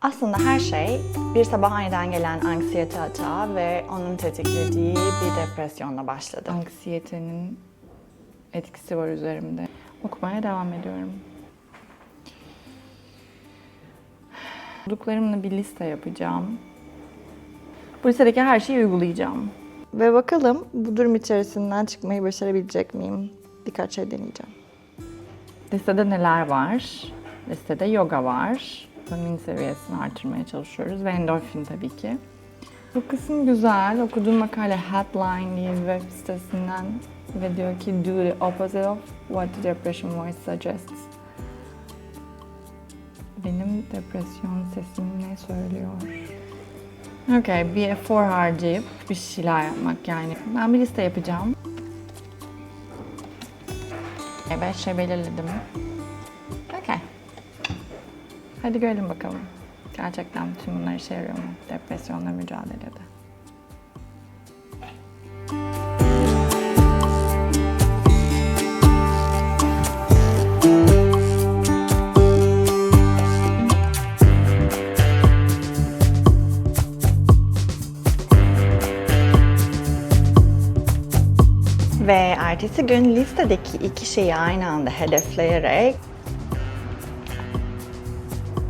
Aslında her şey bir sabah aniden gelen anksiyete atağı ve onun tetiklediği bir depresyonla başladı. Anksiyetenin etkisi var üzerimde. Okumaya devam ediyorum. Okuduklarımla bir liste yapacağım. Bu listedeki her şeyi uygulayacağım. Ve bakalım bu durum içerisinden çıkmayı başarabilecek miyim? Birkaç şey deneyeceğim. Listede neler var? Listede yoga var. Dopamin seviyesini artırmaya çalışıyoruz ve endorfin tabii ki. Bu kısım güzel. Okuduğum makale Headline diye bir web sitesinden ve diyor ki do the opposite of what the depression voice suggests. Benim depresyon sesim ne söylüyor? Okay, bir efor harcayıp bir şeyler yapmak yani. Ben bir liste yapacağım. Evet, şey belirledim. Okay. Hadi görelim bakalım. Gerçekten tüm bunlar işe yarıyor mu depresyonla mücadelede? Ve ertesi gün listedeki iki şeyi aynı anda hedefleyerek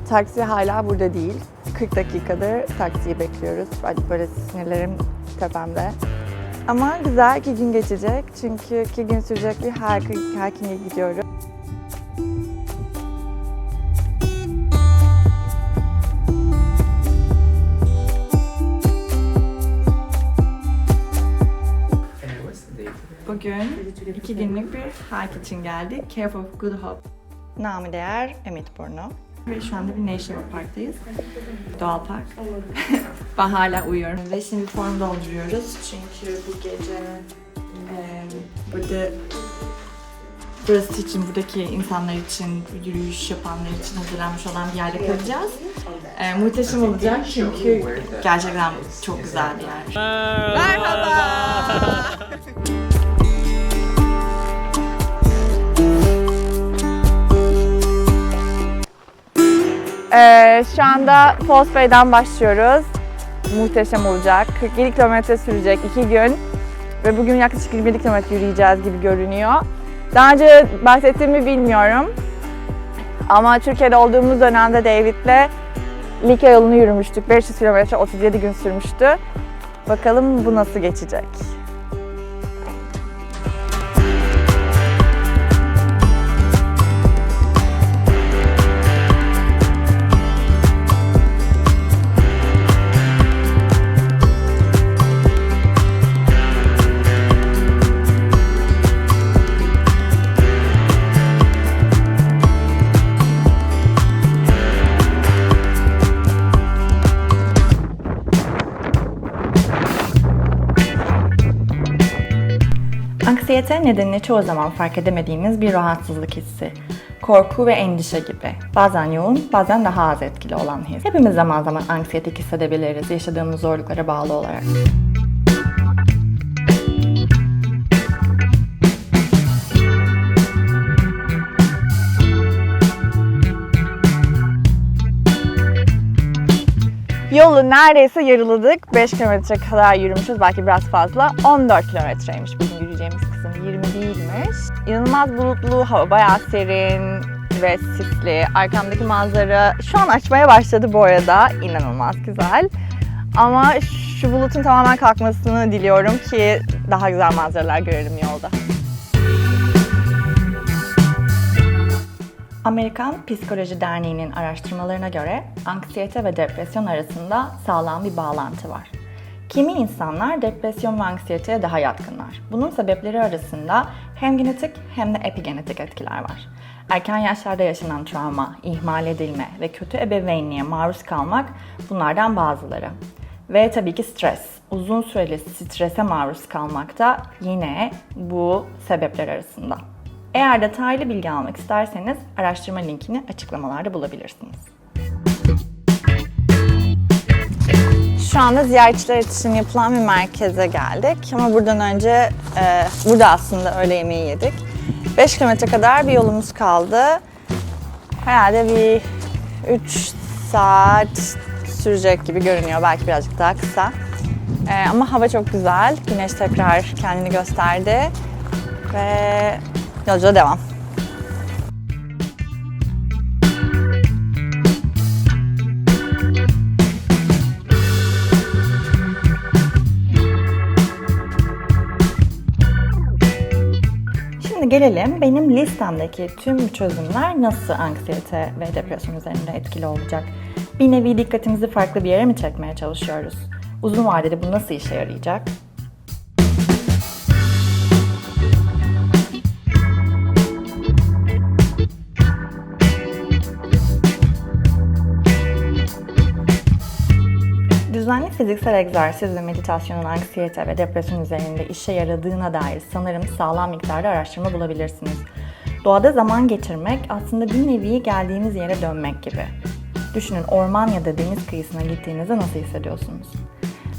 taksi hala burada değil. 40 dakikadır taksiyi bekliyoruz. Böyle sinirlerim tepemde. Ama güzel 2 gün geçecek. Çünkü 2 gün sürecek bir hiking'e gidiyorum. Bugün 2 günlük bir hike için geldik. Cave of Good Hope. Namı değer Ümitburnu. Ve şu anda bir National Park'tayız. Doğal park. Ben hala uyuyorum. Ve şimdi form dolduruyoruz. Çünkü bu gece burada burası için, buradaki insanlar için, yürüyüş yapanlar için hazırlanmış olan bir yerde kalacağız. Muhteşem olacak çünkü gerçekten çok güzel bir yer. Merhaba! Şu anda Falls Bay'den başlıyoruz. Muhteşem olacak. 47 kilometre sürecek 2 gün. Ve bugün yaklaşık 27 kilometre yürüyeceğiz gibi görünüyor. Daha önce bahsettiğimi bilmiyorum. Ama Türkiye'de olduğumuz dönemde David'le Likya yolunu yürümüştük. 500 kilometre 37 gün sürmüştü. Bakalım bu nasıl geçecek. Anksiyete nedeni çoğu zaman fark edemediğimiz bir rahatsızlık hissi. Korku ve endişe gibi. Bazen yoğun, bazen daha az etkili olan his. Hepimiz zaman zaman anksiyetik hissedebiliriz yaşadığımız zorluklara bağlı olarak. Yolu neredeyse yarıladık. 5 kilometre kadar yürümüşüz. Belki biraz fazla. 14 kilometreymiş bugün yürüyeceğimiz kısım. 20 değilmiş. İnanılmaz bulutlu, hava bayağı serin ve sisli. Arkamdaki manzara şu an açmaya başladı bu arada. İnanılmaz güzel. Ama şu bulutun tamamen kalkmasını diliyorum ki daha güzel manzaralar görelim yolda. Amerikan Psikoloji Derneği'nin araştırmalarına göre anksiyete ve depresyon arasında sağlam bir bağlantı var. Kimi insanlar depresyon ve anksiyeteye daha yatkınlar. Bunun sebepleri arasında hem genetik hem de epigenetik etkiler var. Erken yaşlarda yaşanan travma, ihmal edilme ve kötü ebeveynliğe maruz kalmak bunlardan bazıları. Ve tabii ki stres. Uzun süreli strese maruz kalmak da yine bu sebepler arasında. Eğer detaylı bilgi almak isterseniz araştırma linkini açıklamalarda bulabilirsiniz. Şu anda ziyaretçiler için yapılan bir merkeze geldik. Ama buradan önce burada aslında öğle yemeği yedik. 5 kilometre kadar bir yolumuz kaldı. Herhalde bir 3 saat sürecek gibi görünüyor. Belki birazcık daha kısa. Ama hava çok güzel. Güneş tekrar kendini gösterdi. Ve yolculuğa devam. Şimdi gelelim benim listemdeki tüm çözümler nasıl anksiyete ve depresyon üzerinde etkili olacak? Bir nevi dikkatimizi farklı bir yere mi çekmeye çalışıyoruz? Uzun vadede bu nasıl işe yarayacak? Düzenli fiziksel egzersiz ve meditasyonun anksiyete ve depresyon üzerinde işe yaradığına dair sanırım sağlam miktarda araştırma bulabilirsiniz. Doğada zaman geçirmek aslında bir nevi geldiğiniz yere dönmek gibi. Düşünün, orman ya da deniz kıyısına gittiğinizde nasıl hissediyorsunuz?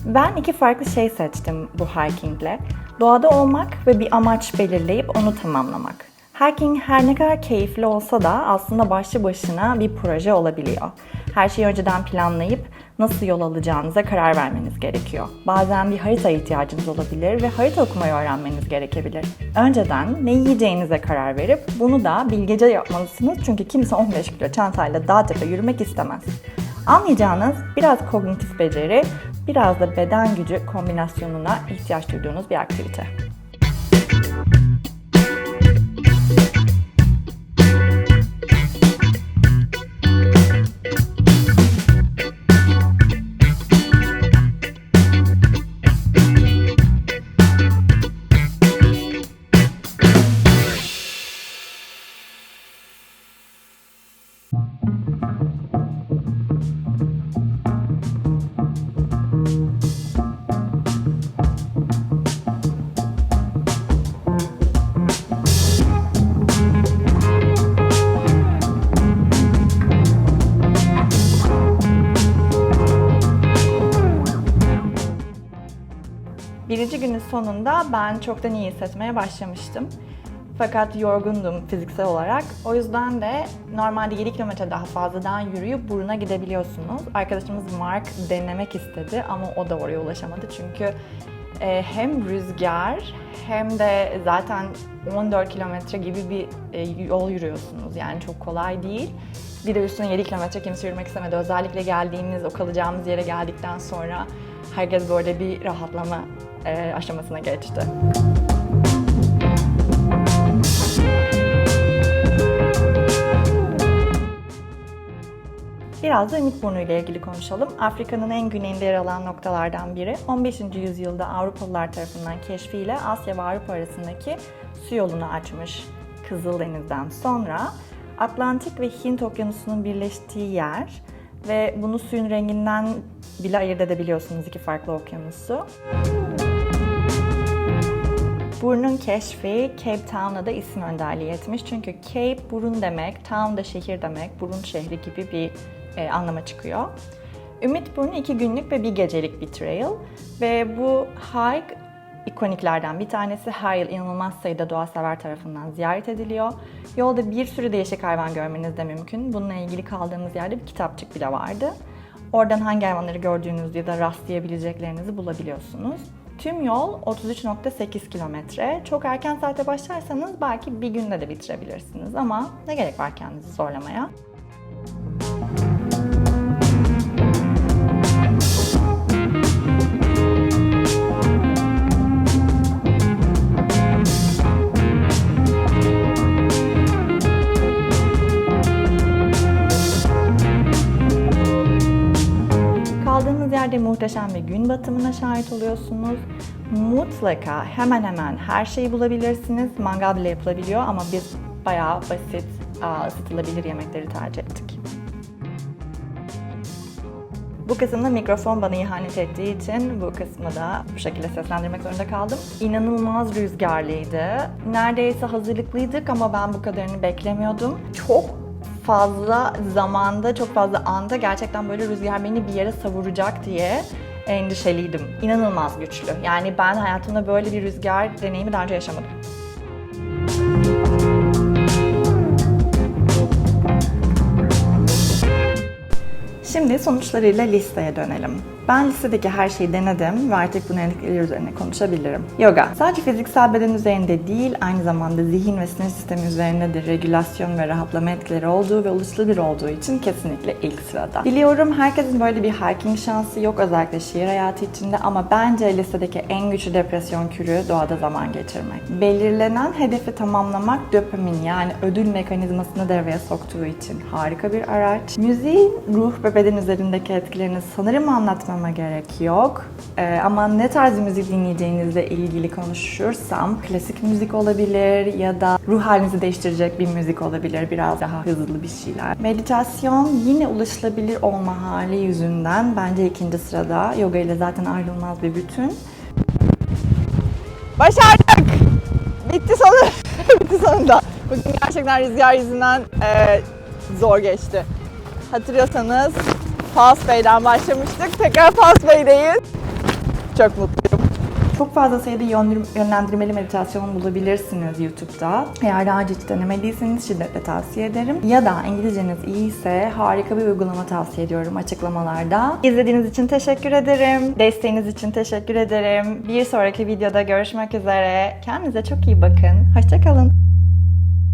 Ben 2 farklı şey seçtim bu hikingle. Doğada olmak ve bir amaç belirleyip onu tamamlamak. Hiking her ne kadar keyifli olsa da aslında başlı başına bir proje olabiliyor. Her şeyi önceden planlayıp nasıl yol alacağınıza karar vermeniz gerekiyor. Bazen bir harita ihtiyacınız olabilir ve harita okumayı öğrenmeniz gerekebilir. Önceden ne yiyeceğinize karar verip bunu da bilgece yapmalısınız çünkü kimse 15 kilo çantayla dağ tepe yürümek istemez. Anlayacağınız biraz kognitif beceri, biraz da beden gücü kombinasyonuna ihtiyaç duyduğunuz bir aktivite. Birinci günün sonunda ben çoktan iyi hissetmeye başlamıştım. Fakat yorgundum fiziksel olarak. O yüzden de normalde 7 kilometre daha fazladan yürüyüp buruna gidebiliyorsunuz. Arkadaşımız Mark denemek istedi ama o da oraya ulaşamadı. Çünkü hem rüzgar hem de zaten 14 kilometre gibi bir yol yürüyorsunuz. Yani çok kolay değil. Bir de üstüne 7 kilometre kimse yürümek istemedi. Özellikle geldiğimiz, o kalacağımız yere geldikten sonra herkes böyle bir rahatlama aşamasına geçti. Biraz da Ümitburnu ile ilgili konuşalım. Afrika'nın en güneyinde yer alan noktalardan biri. 15. yüzyılda Avrupalılar tarafından keşfiyle Asya ve Avrupa arasındaki su yolunu açmış Kızıldeniz'den sonra Atlantik ve Hint Okyanusu'nun birleştiği yer ve bunu suyun renginden bile ayırt edebiliyorsunuz, 2 farklı okyanusu. Burnun keşfi Cape Town'a da isim önderliği etmiş. Çünkü Cape burun demek, Town da şehir demek, burun şehri gibi bir anlama çıkıyor. Ümitburnu 2 günlük ve 1 gecelik bir trail ve bu hike ikoniklerden bir tanesi. Her yıl inanılmaz sayıda doğasever tarafından ziyaret ediliyor. Yolda bir sürü değişik hayvan görmeniz de mümkün. Bununla ilgili kaldığımız yerde bir kitapçık bile vardı. Oradan hangi hayvanları gördüğünüzü ya da rastlayabileceklerinizi bulabiliyorsunuz. Tüm yol 33.8 kilometre. Çok erken saatte başlarsanız belki bir günde de bitirebilirsiniz ama ne gerek var kendinizi zorlamaya? Kaldığınız yerde muhteşem bir gün batımına şahit oluyorsunuz. Mutlaka hemen hemen her şeyi bulabilirsiniz. Mangal bile yapılabiliyor ama biz bayağı basit, ısıtılabilir yemekleri tercih ettik. Bu kısımda mikrofon bana ihanet ettiği için bu kısmı da bu şekilde seslendirmek zorunda kaldım. İnanılmaz rüzgarlıydı. Neredeyse hazırlıklıydık ama ben bu kadarını beklemiyordum. Çok fazla zamanda, çok fazla anda gerçekten böyle rüzgar beni bir yere savuracak diye endişeliydim. İnanılmaz güçlü. Yani ben hayatımda böyle bir rüzgar deneyimi daha önce yaşamadım. Şimdi sonuçlarıyla listeye dönelim. Ben listedeki her şeyi denedim ve artık bunların etkileri üzerine konuşabilirim. Yoga, sadece fiziksel beden üzerinde değil, aynı zamanda zihin ve sinir sistemi üzerinde de regülasyon ve rahatlama etkileri olduğu ve ulaşılabilir olduğu için kesinlikle ilk sırada. Biliyorum herkesin böyle bir hiking şansı yok, özellikle şehir hayatı içinde, ama bence listedeki en güçlü depresyon kürü doğada zaman geçirmek. Belirlenen hedefi tamamlamak dopamin, yani ödül mekanizmasını devreye soktuğu için harika bir araç. Müziğin ruh ve beden üzerindeki etkilerini sanırım anlatmama gerek yok. Ama ne tarz müzik dinleyeceğinizle ilgili konuşursam, klasik müzik olabilir ya da ruh halinizi değiştirecek bir müzik olabilir, biraz daha hızlı bir şeyler. Meditasyon yine ulaşılabilir olma hali yüzünden bence ikinci sırada. Yoga ile zaten ayrılmaz bir bütün. Başardık! Bitti sonunda. Bitti sonunda. Bugün gerçekten rüzgar yüzünden zor geçti. Hatırlıyorsanız False Bay'den başlamıştık. Tekrar False Bay'deyiz. Çok mutluyum. Çok fazla sayıda yönlendirmeli meditasyon bulabilirsiniz YouTube'da. Eğer daha önce hiç denemediyseniz şiddetle tavsiye ederim. Ya da İngilizceniz iyiyse harika bir uygulama tavsiye ediyorum açıklamalarda. İzlediğiniz için teşekkür ederim. Desteğiniz için teşekkür ederim. Bir sonraki videoda görüşmek üzere. Kendinize çok iyi bakın. Hoşça kalın.